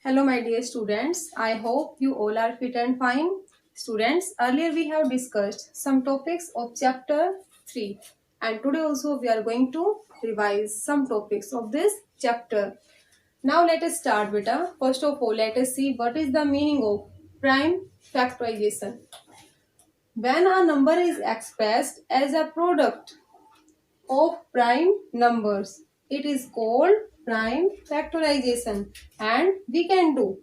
Hello, my dear students. I hope you all are fit and fine. Students, earlier we have discussed some topics of chapter 3, and today also we are going to revise some topics of this chapter. Now let us start, beta. First of all, let us see what is the meaning of prime factorization. When a number is expressed as a product of prime numbers, it is called prime factorization, and we can do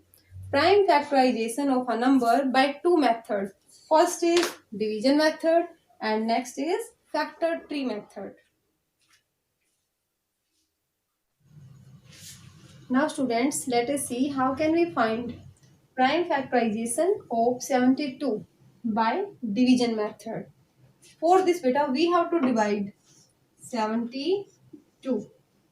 prime factorization of a number by two methods. First is division method and next is factor tree method. Now students, let us see how can we find prime factorization of 72 by division method. For this beta, we have to divide 72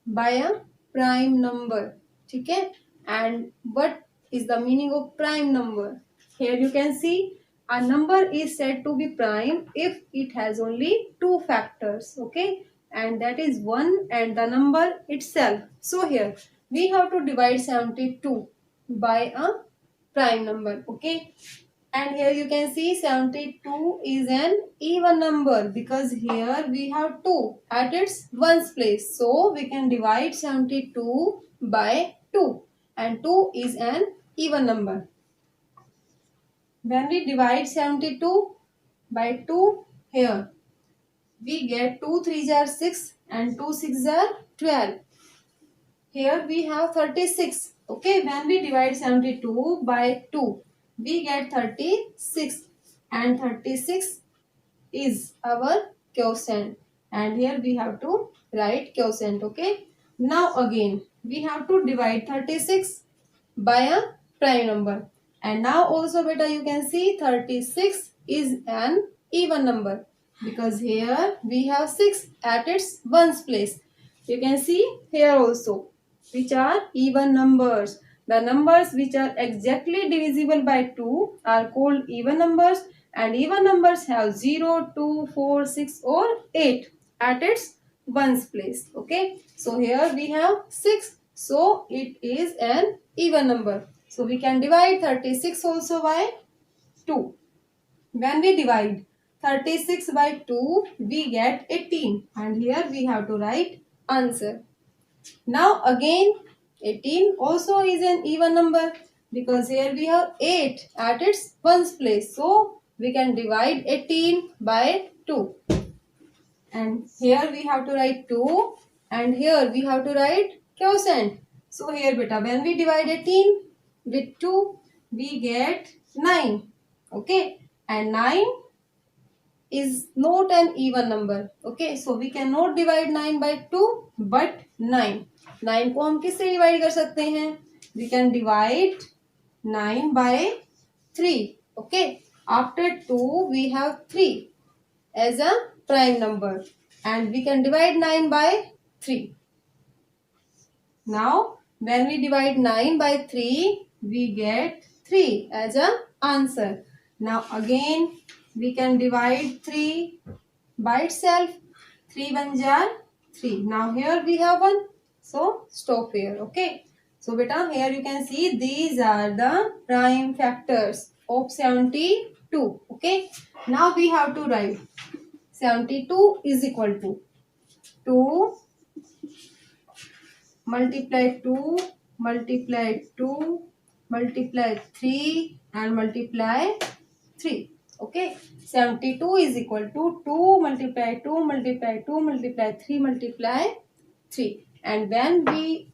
by a prime number. Okay? And what is the meaning of prime number? Here you can see a number is said to be prime if it has only two factors. Okay? And that is 1 and the number itself. So here we have to divide 72 by a prime number. Okay? And here you can see 72 is an even number because here we have 2 at its ones place. So we can divide 72 by 2 and 2 is an even number. When we divide 72 by 2 here, we get 2 3s are 6 and 2 6s are 12. Here we have 36. Okay, when we divide 72 by 2, we get 36 and 36 is our quotient. And here we have to write quotient. Okay, now again we have to divide 36 by a prime number. And now also beta you can see 36 is an even number because here we have 6 at its ones place. You can see here also which are even numbers. The numbers which are exactly divisible by 2 are called even numbers, and even numbers have 0, 2, 4, 6 or 8 at its ones place. Okay, so here we have 6, so it is an even number. So we can divide 36 also by 2. When we divide 36 by 2, we get 18, and here we have to write answer. Now again 18 also is an even number because here we have 8 at its ones place. So we can divide 18 by 2. And here we have to write 2 and here we have to write quotient. So here beta when we divide 18 with 2 we get 9. Okay, and 9 is not an even number. Okay, so we cannot divide 9 by 2 but 9 को हम किससे divide कर सकते हैं? We can divide 9 by 3. Okay, after 2 we have 3 as a prime number and we can divide 9 by 3. Now when we divide 9 by 3 we get 3 as a answer. Now again we can divide 3 by itself. 3 1s are 3. Now here we have 1. So stop here. Okay. So beta here you can see these are the prime factors of 72. Okay. Now we have to write 72 is equal to 2 multiply 2 multiply 2 multiply 3 and multiply 3. Okay, 72 is equal to 2 multiply 2 multiply 2 multiply 3 multiply 3. And when we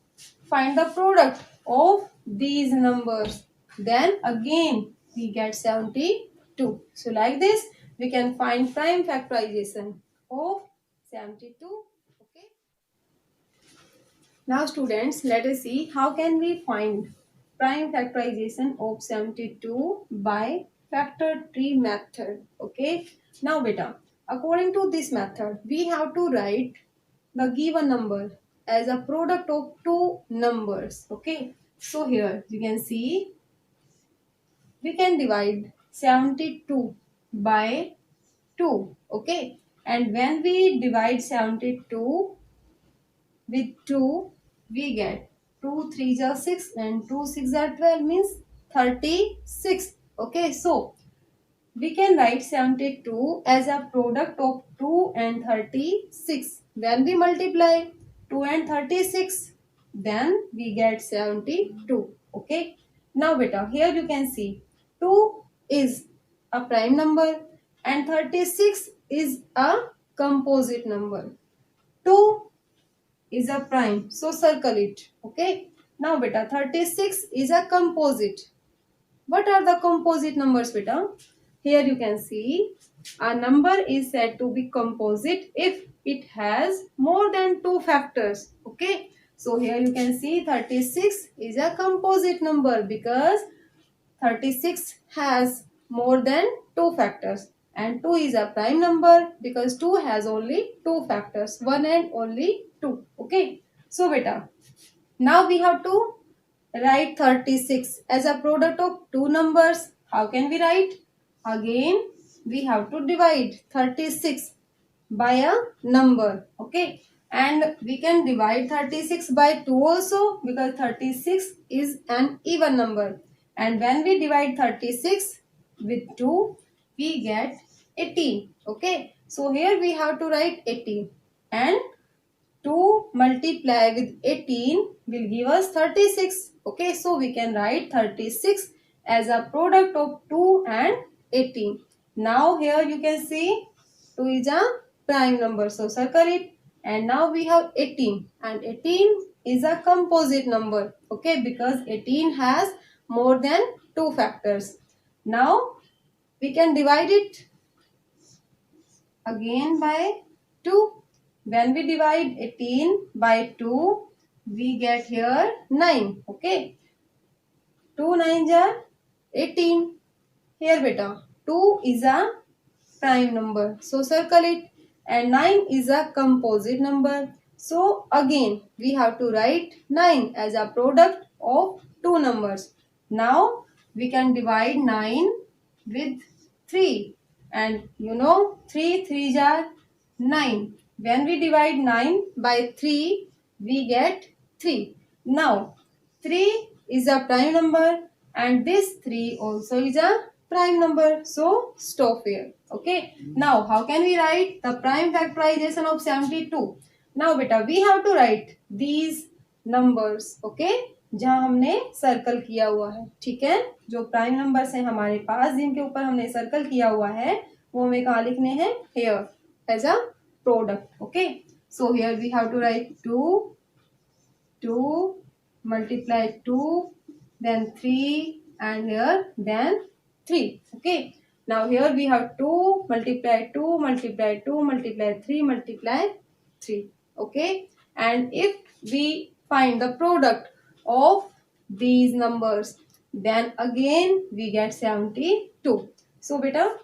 find the product of these numbers, then again we get 72. So like this, we can find prime factorization of 72. Okay. Now students, let us see how can we find prime factorization of 72 by factor tree method. Okay. Now beta, according to this method, we have to write the given number as a product of two numbers. Okay. So here you can see we can divide 72 by 2. Okay. And when we divide 72 with 2, we get 2 3 are 6 and 2 6 are 12 means 36. Okay, so we can write 72 as a product of 2 and 36. When we multiply 2 and 36, then we get 72. Okay. Now beta, here you can see 2 is a prime number and 36 is a composite number. 2 is a prime, so circle it. Okay. Now beta, 36 is a composite. What are the composite numbers, beta? Here you can see a number is said to be composite if it has more than two factors. Okay. So here you can see 36 is a composite number because 36 has more than two factors, and 2 is a prime number because 2 has only two factors, 1 and only 2. Okay. So beta, now we have to write 36 as a product of two numbers. How can we write? Again, we have to divide 36 by a number. Okay. And we can divide 36 by 2 also because 36 is an even number. And when we divide 36 with 2, we get 18. Okay. So here we have to write 18. And 2 multiply with 18 will give us 36. Okay, so we can write 36 as a product of 2 and 18. Now here you can see 2 is a prime number, so circle it. And now we have 18, and 18 is a composite number. Okay, because 18 has more than two factors. Now we can divide it again by 2. When we divide 18 by 2, we get here 9. Okay. 2 9s are 18. Here beta, 2 is a prime number, so circle it. And 9 is a composite number. So again, we have to write 9 as a product of two numbers. Now we can divide 9 with 3. And you know 3 3s are 9. When we divide 9 by 3, we get 3. Now 3 is a prime number and this 3 also is a prime number. So stop here. Okay. Now how can we write the prime factorization of 72? Now beta, we have to write these numbers. Okay. जहाँ हमने circle किया हुआ है. ठीक है. जो prime numbers हैं हमारे पास जिनके ऊपर हमने सर्कल किया हुआ है वो हमें कहाँ लिखने हैं? Here as a product. Okay. So here we have to write 2 multiply 2, then 3, and here then 3. Okay. Now here we have 2 multiply 2 multiply 2 multiply 3 multiply 3. Okay. And if we find the product of these numbers, then again we get 72. So beta,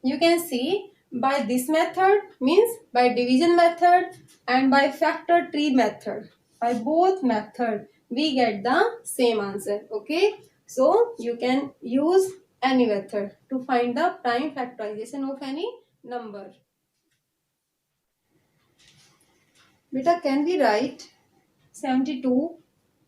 you can see by this method, means by division method and by factor tree method, by both method we get the same answer. Okay. So you can use any method to find the prime factorization of any number. Beta, can we write 72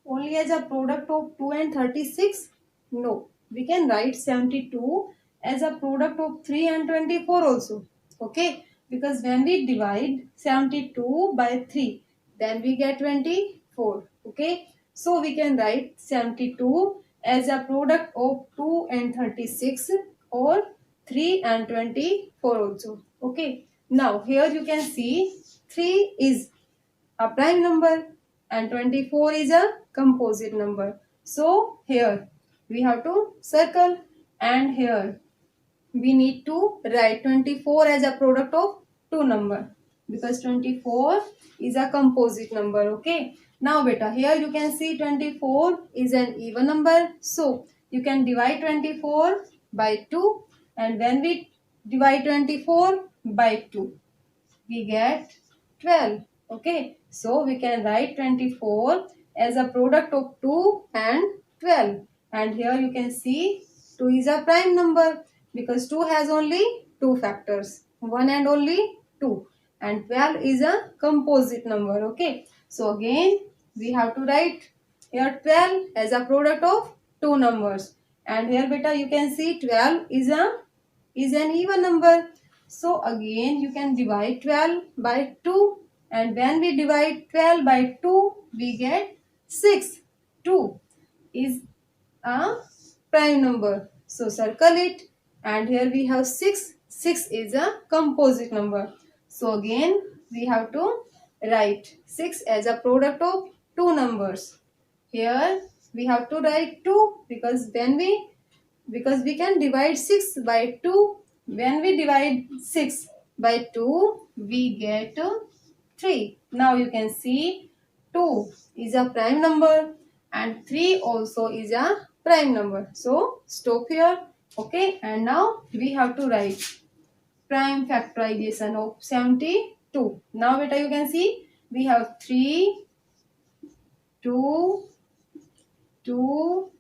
only as a product of 2 and 36? No. We can write 72 as a product of 3 and 24 also. Okay. Because when we divide 72 by 3, then we get 24. Okay. So we can write 72 as a product of 2 and 36 or 3 and 24 also. Okay. Now here you can see 3 is a prime number and 24 is a composite number. So here we have to circle, and here we need to write 24 as a product of two number because 24 is a composite number. Okay. Now beta, here you can see 24 is an even number. So you can divide 24 by 2, and when we divide 24 by 2, we get 12. Okay. So we can write 24 as a product of 2 and 12. And here you can see 2 is a prime number because 2 has only two factors, 1 and only 2. And 12 is a composite number. Okay. So again we have to write here 12 as a product of two numbers, and here beta you can see 12 is an even number. So again you can divide 12 by 2, and when we divide 12 by 2 we get 6. 2 is a prime number, so circle it, and here we have 6. 6 is a composite number, so again we have to write 6 as a product of two numbers. Here we have to write 2 because we can divide 6 by 2. When we divide 6 by 2 we get 3. Now you can see 2 is a prime number and 3 also is a prime number. So stop here. Okay, and now we have to write prime factorization of 72. Now beta you can see we have 3, 2, 2,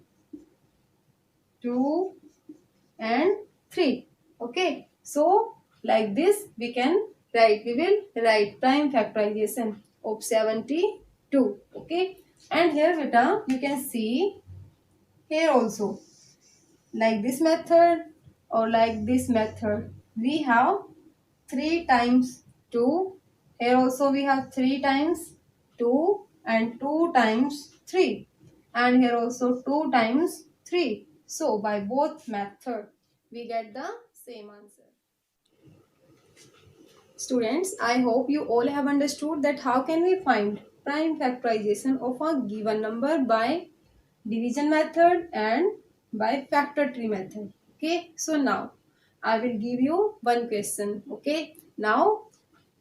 2 and 3. Okay, so like this we will write prime factorization of 72. Okay, and here beta you can see here also like this method or like this method we have 3 times 2. Here also we have 3 times 2 and 2 times 3, and here also 2 times 3. So by both method we get the same answer. Students, I hope you all have understood that how can we find prime factorization of a given number by division method and by factor tree method. Okay, so now I will give you one question. Okay, now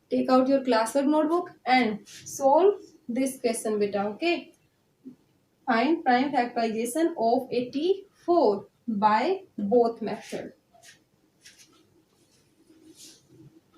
take out your classwork notebook and solve this question beta. Okay, find prime factorization of 84 by both method.